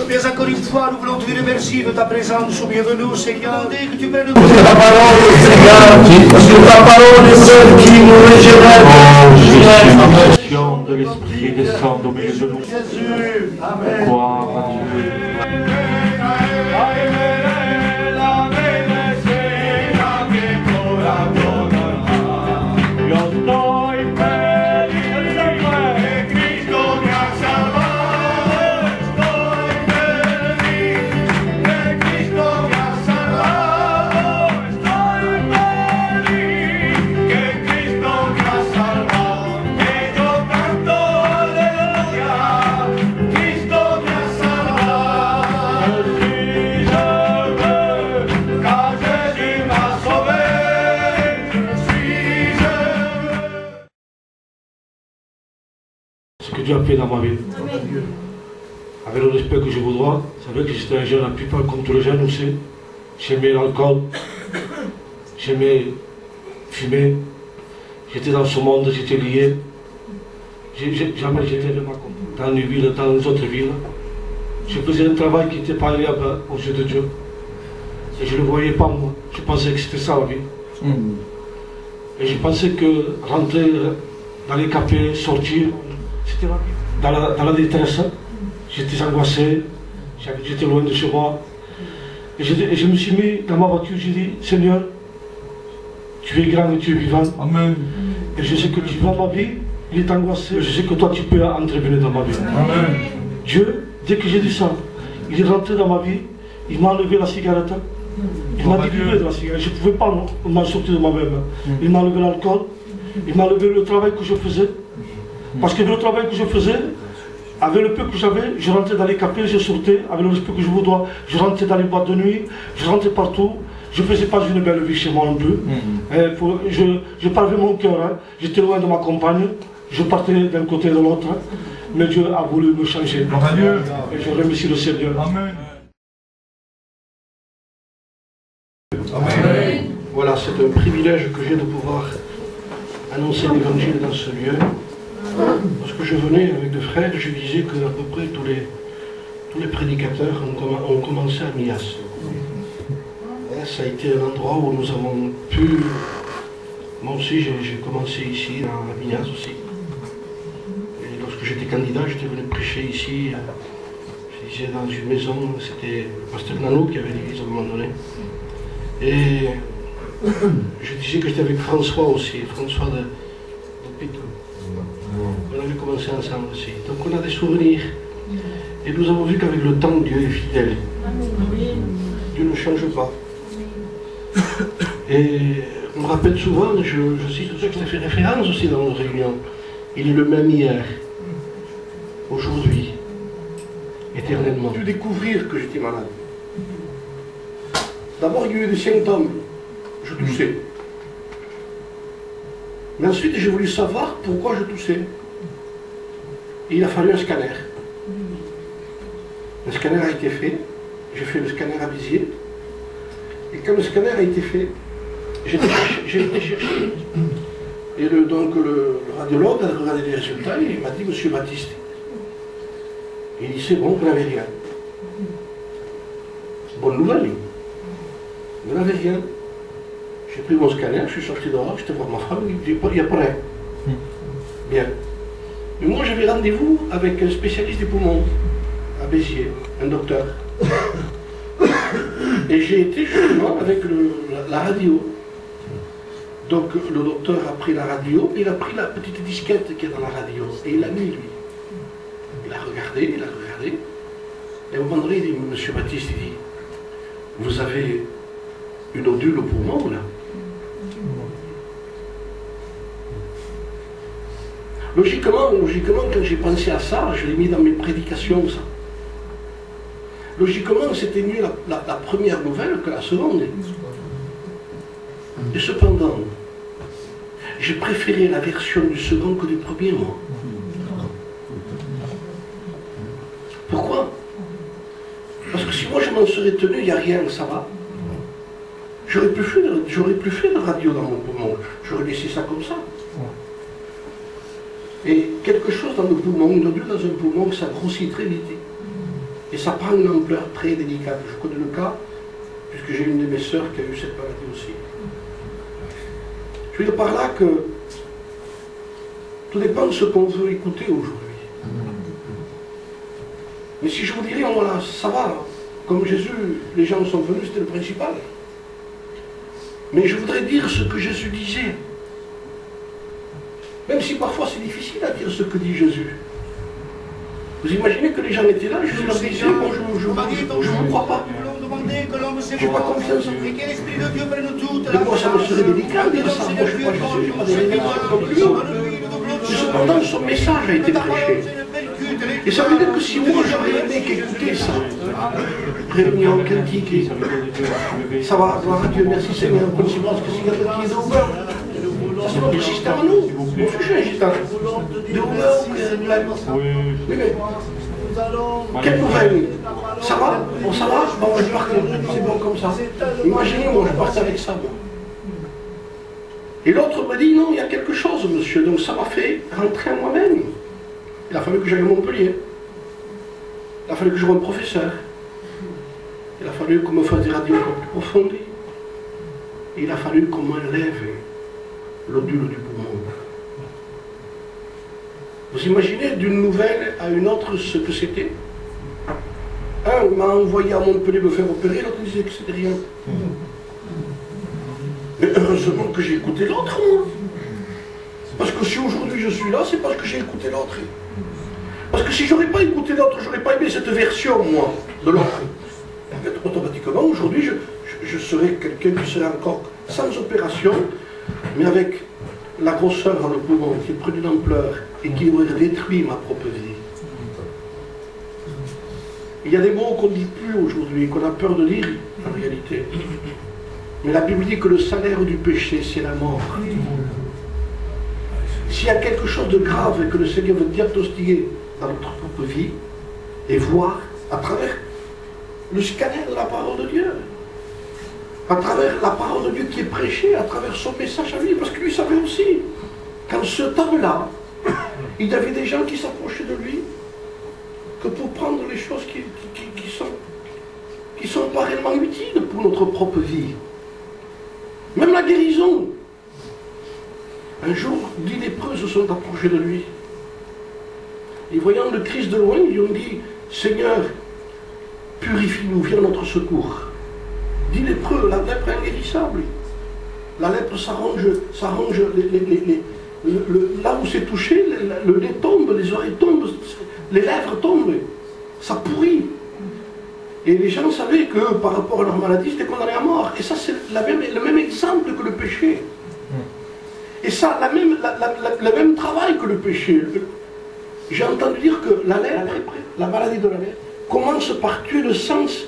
Bien encore une fois, nous voulons te dire merci de ta présence au milieu de nous, Seigneur. Dès que tu prennes le C'est ta parole, Seigneur. C'est ta parole, seule qui nous régénère. L'onction de l'Esprit descende au milieu de nous. Jésus. Amen. Gloire à Dieu. Ce que Dieu a fait dans ma vie. Avec le respect que je vous dois, c'est vrai que j'étais un jeune, la plupart comme tous les jeunes aussi. J'aimais l'alcool, j'aimais fumer, j'étais dans ce monde, j'étais lié. Jamais j'étais vraiment dans une ville, dans une autre ville. Je faisais un travail qui n'était pas agréable aux yeux de Dieu. Et je ne le voyais pas moi. Je pensais que c'était ça la vie. Et je pensais que rentrer dans les cafés, sortir, c'était dans la détresse. J'étais angoissé, j'étais loin de chez moi. Et je me suis mis dans ma voiture, j'ai dit, Seigneur, tu es grand et tu es vivant. Amen. Et je sais que tu vois ma vie, il est angoissé. Je sais que toi tu peux intervenir dans ma vie. Amen. Dieu, dès que j'ai dit ça, il est rentré dans ma vie, il m'a enlevé la cigarette. Il m'a délivré de la cigarette. Je ne pouvais pas m'en sortir de moi-même. Il m'a enlevé l'alcool, il m'a enlevé le travail que je faisais. Parce que le travail que je faisais, avec le peu que j'avais, je rentrais dans les cafés, je sortais, avec le respect que je vous dois, je rentrais dans les boîtes de nuit, je rentrais partout. Je ne faisais pas une belle vie chez moi non plus. Je parlais mon cœur, hein. J'étais loin de ma compagne, je partais d'un côté et de l'autre, mais Dieu a voulu me changer. Et je remercie le Seigneur. Amen. Amen. Voilà, c'est un privilège que j'ai de pouvoir annoncer l'évangile dans ce lieu. Lorsque je venais avec des frères, je disais qu'à peu près tous les prédicateurs ont commencé à Mias. Ça a été un endroit où nous avons pu... Moi aussi, j'ai commencé ici, à Mias aussi. Et lorsque j'étais candidat, j'étais venu prêcher ici. Je disais dans une maison, c'était Pasteur Nano qui avait l'église à un moment donné. Et je disais que j'étais avec François aussi, François de Pico. On avait commencé ensemble aussi. Donc on a des souvenirs. Et nous avons vu qu'avec le temps, Dieu est fidèle. Dieu ne change pas. Et on me rappelle souvent, je cite ce que je fait référence aussi dans nos réunions. Il est le même hier, aujourd'hui, éternellement. J'ai dû découvrir que j'étais malade. D'abord, il y a eu des symptômes. Je toussais. Mais ensuite, j'ai voulu savoir pourquoi je toussais. Et il a fallu un scanner. Le scanner a été fait. J'ai fait le scanner à Béziers. Et quand le scanner a été fait, j'ai été chercher. Et donc le radiologue a regardé les résultats et il m'a dit, Monsieur Baptiste, il dit, c'est bon, vous n'avez rien. Bonne nouvelle. Vous n'avez rien. J'ai pris mon scanner, je suis sorti dehors, j'étais voir ma femme, il dit, il n'y a pas rien. Bien. Mais moi j'avais rendez-vous avec un spécialiste des poumons, à Béziers, un docteur. Et j'ai été justement avec la radio. Donc le docteur a pris la radio, il a pris la petite disquette qui est dans la radio, et il l'a mis lui. Il a regardé, et à un moment donné, il dit, Monsieur Baptiste, il dit, vous avez une nodule au poumon là. Logiquement, quand j'ai pensé à ça, je l'ai mis dans mes prédications, ça. Logiquement, c'était mieux la première nouvelle que la seconde. Et cependant, j'ai préféré la version du second que du premier, moi. Pourquoi? Parce que si moi je m'en serais tenu, il n'y a rien, ça va. J'aurais plus fait de radio dans mon poumon. J'aurais laissé ça comme ça. Et quelque chose dans le poumon, une nodule dans un poumon, ça grossit très vite. Et ça prend une ampleur très délicate. Je connais le cas, puisque j'ai une de mes sœurs qui a eu cette maladie aussi. Je veux dire par là que tout dépend de ce qu'on veut écouter aujourd'hui. Mais si je vous dirais, oh, voilà, ça va, comme Jésus, les gens sont venus, c'était le principal. Mais je voudrais dire ce que Jésus disait. Même si parfois c'est difficile à dire ce que dit Jésus. Vous imaginez que les gens étaient là, Jésus leur disait, bon, je ne crois pas. Je n'ai pas confiance en lui. Mais moi, ça me serait délicat de dire ça. Moi, je ne suis pas Jésus, je n'ai pas des révélations non plus. Mais cependant, son message a été prêché. Et ça veut dire que si moi, j'aurais aimé qu'écouter ça, réunion, cantique, et ça va, gloire à Dieu, merci Seigneur, comme si moi, parce que c'est quelqu'un qui est ouvert. Ça, c'est notre système à nous. Moi, je suis un gitan. De ouvert, oui, mais quelle nouvelle? Ça va? Bon, ça va? Bon, je pars, c'est bon comme ça. Imaginez, moi, je partais avec ça, moi. Et l'autre me dit, non, il y a quelque chose, monsieur. Donc ça m'a fait rentrer à moi-même. Il a fallu que j'aille à Montpellier. Il a fallu que je voie un professeur. Il a fallu qu'on me fasse des radios encore plus profondes. Et il a fallu qu'on m'enlève l'odule du poumon. Vous imaginez d'une nouvelle à une autre ce que c'était? Un m'a envoyé à Montpellier me faire opérer, l'autre disait que c'était rien. Mais heureusement que j'ai écouté l'autre, moi. Parce que si aujourd'hui je suis là, c'est parce que j'ai écouté l'autre. Parce que si j'aurais pas écouté l'autre, j'aurais pas aimé cette version, moi, de l'autre. En fait, automatiquement, aujourd'hui, je serais quelqu'un qui serait encore sans opération, mais avec la grosseur dans le poumon, qui prenait une ampleur et qui aurait détruit ma propre vie. Il y a des mots qu'on ne dit plus aujourd'hui, qu'on a peur de dire, en réalité. Mais la Bible dit que le salaire du péché, c'est la mort. S'il y a quelque chose de grave et que le Seigneur veut diagnostiquer dans notre propre vie, et voir à travers le scanner de la parole de Dieu, à travers la parole de Dieu qui est prêchée, à travers son message à lui, parce que lui savait aussi, qu'en ce temps-là, il y avait des gens qui s'approchaient de lui, que pour prendre les choses qui sont pas réellement utiles pour notre propre vie. Même la guérison. Un jour, 10 lépreux se sont approchés de lui. Et voyant le Christ de loin, ils lui ont dit, Seigneur, purifie-nous, viens à notre secours. 10 lépreux, la lèpre est inguérissable. La lèpre s'arrange là où c'est touché, le nez tombe, les oreilles tombent, les lèvres tombent. Ça pourrit. Et les gens savaient que par rapport à leur maladie, c'était condamné à mort. Et ça, c'est le même exemple que le péché. Et ça, le même travail que le péché. J'ai entendu dire que la lèpre, la maladie de la lèpre, commence par tuer le sens,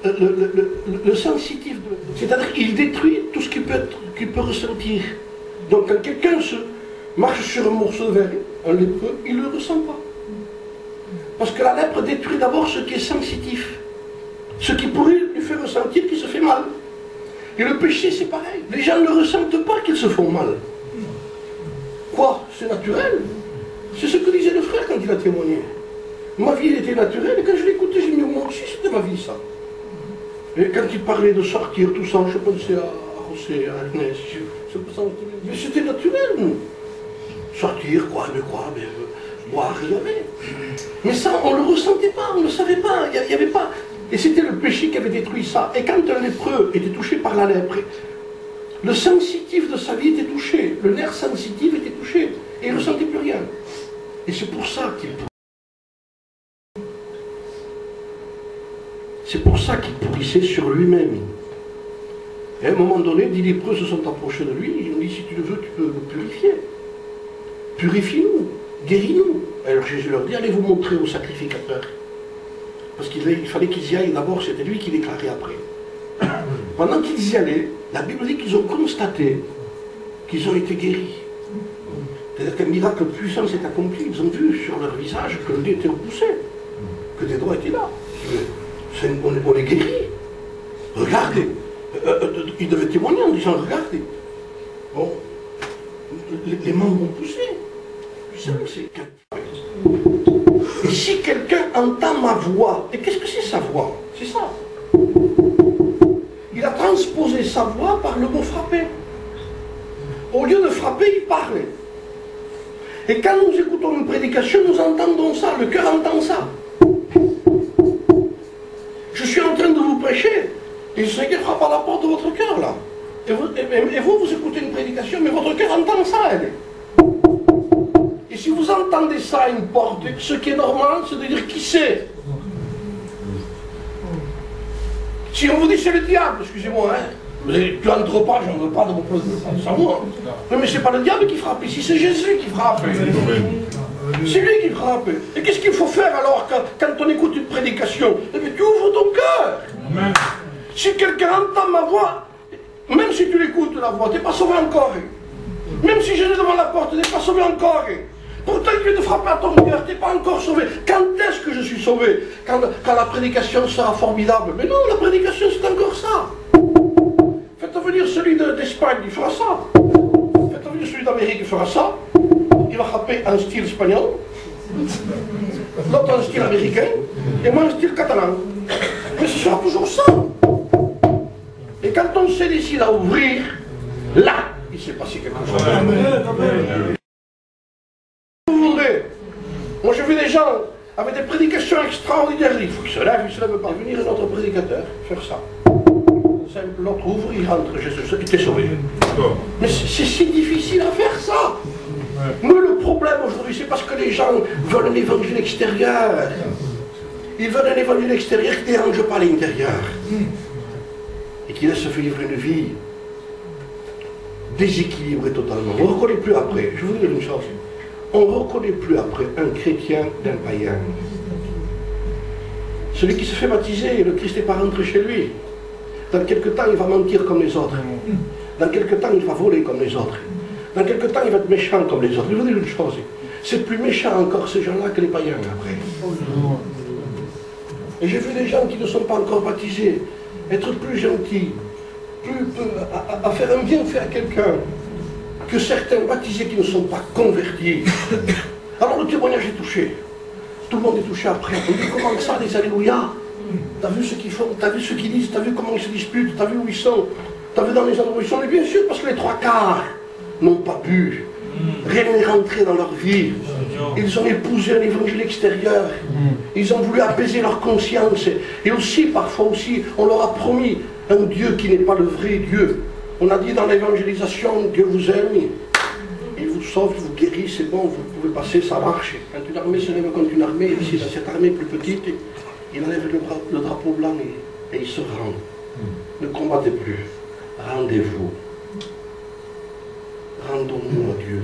le sensitif. C'est-à-dire qu'il détruit tout ce qu'il peut ressentir. Donc quand quelqu'un marche sur un morceau de verre, un lépreux, il ne le ressent pas. Parce que la lèpre détruit d'abord ce qui est sensitif. Ce qui pourrait lui faire ressentir qu'il se fait mal. Et le péché, c'est pareil. Les gens ne ressentent pas qu'ils se font mal. Quoi? C'est naturel. C'est ce que disait le frère quand il a témoigné. Ma vie, elle était naturelle, et quand je l'écoutais, j'ai dit, moi aussi, c'était ma vie, ça. Et quand il parlait de sortir, tout ça, je pensais à José, à Agnès. Mais c'était naturel, nous. Sortir, quoi, mais boire, jamais. Mais ça, on ne le ressentait pas, on ne le savait pas, il n'y avait pas. Et c'était le péché qui avait détruit ça. Et quand un lépreux était touché par la lèpre, le sensitif de sa vie était touché, le nerf sensitif était touché, et il ne ressentait plus rien. Et c'est pour ça qu'il pourrissait sur lui-même. Et à un moment donné, 10 lépreux se sont approchés de lui, ils ont dit, si tu le veux, tu peux nous purifier. Purifie-nous, guéris-nous. Alors Jésus leur dit, allez vous montrer au sacrificateur. Parce qu'il fallait qu'ils y aillent d'abord, c'était lui qui déclarait après. Pendant qu'ils y allaient, la Bible dit qu'ils ont constaté qu'ils ont été guéris. C'est-à-dire qu'un miracle puissant s'est accompli. Ils ont vu sur leur visage que le nez était repoussé, que des doigts étaient là. On est guéris. Regardez. Ils devaient témoigner en disant, regardez. Bon, les membres ont poussé. Tu sais, c'est et si quelqu'un entend ma voix, et qu'est-ce que c'est sa voix? C'est ça. Il a transposé sa voix par le mot frapper. Au lieu de frapper, il parle. Et quand nous écoutons une prédication, nous entendons ça, le cœur entend ça. Je suis en train de vous prêcher, et le Seigneur frappe à la porte de votre cœur là. Et vous écoutez une prédication, mais votre cœur entend ça, elle. Et si vous entendez ça à une porte, ce qui est normal, c'est de dire qui c'est. Si on vous dit c'est le diable, excusez-moi, hein, tu n'entres pas, j'en veux pas de vos place sans moi. Mais c'est pas le diable qui frappe ici, c'est Jésus qui frappe. C'est lui qui frappe. Et qu'est-ce qu'il faut faire alors quand on écoute une prédication? Eh bien, tu ouvres ton cœur. Si quelqu'un entend ma voix, même si tu l'écoutes la voix, tu n'es pas sauvé encore. Même si je suis devant la porte, tu n'es pas sauvé encore. Pourtant, il vient de frapper à ton cœur, tu n'es pas encore sauvé. Quand est-ce que je suis sauvé? Quand la prédication sera formidable. Mais non, la prédication, c'est encore ça. Faites venir celui d'Espagne, il fera ça. Faites venir celui d'Amérique, il fera ça. Il va frapper en style espagnol, l'autre en style américain, et moi en style catalan. Mais ce sera toujours ça. Et quand on s'est décidé à ouvrir, là, il s'est passé quelque chose. Moi j'ai vu des gens avec des prédications extraordinaires. Il faut qu'ils se lèvent, ils se lèvent pas. Venir un autre prédicateur, faire ça. Simple, l'autre ouvre, il rentre, Jésus, il t'est sauvé. Mais c'est si difficile à faire ça. Mais le problème aujourd'hui, c'est parce que les gens veulent un évangile extérieur. Ils veulent un évangile extérieur qui ne dérange pas l'intérieur. Et qui laisse vivre une vie déséquilibrée totalement. On ne reconnaît plus après. Je vous dis une chose. On ne reconnaît plus après un chrétien d'un païen. Celui qui se fait baptiser, le Christ n'est pas rentré chez lui. Dans quelque temps, il va mentir comme les autres. Dans quelque temps, il va voler comme les autres. Dans quelque temps, il va être méchant comme les autres. Je vous dis une chose. C'est plus méchant encore ces gens-là que les païens après. Et j'ai vu des gens qui ne sont pas encore baptisés être plus gentils, à faire un bienfait à quelqu'un, que certains baptisés qui ne sont pas convertis. Alors le témoignage est touché. Tout le monde est touché après. On dit comment ça, les alléluia? T'as vu ce qu'ils font? T'as vu ce qu'ils disent? T'as vu comment ils se disputent? T'as vu où ils sont? T'as vu dans les endroits où ils sont? Mais bien sûr, parce que les trois quarts n'ont pas pu. Rien n'est rentré dans leur vie. Ils ont épousé un évangile extérieur. Ils ont voulu apaiser leur conscience. Et aussi, parfois aussi, on leur a promis un Dieu qui n'est pas le vrai Dieu. On a dit dans l'évangélisation, Dieu vous aime, il vous sauve, il vous guérit, c'est bon, vous pouvez passer, ça marche. Quand une armée se lève contre une armée, ici dans cette armée plus petite, il enlève le drapeau blanc et il se rend. Ne combattez plus, rendez-vous. Rendons-nous à Dieu.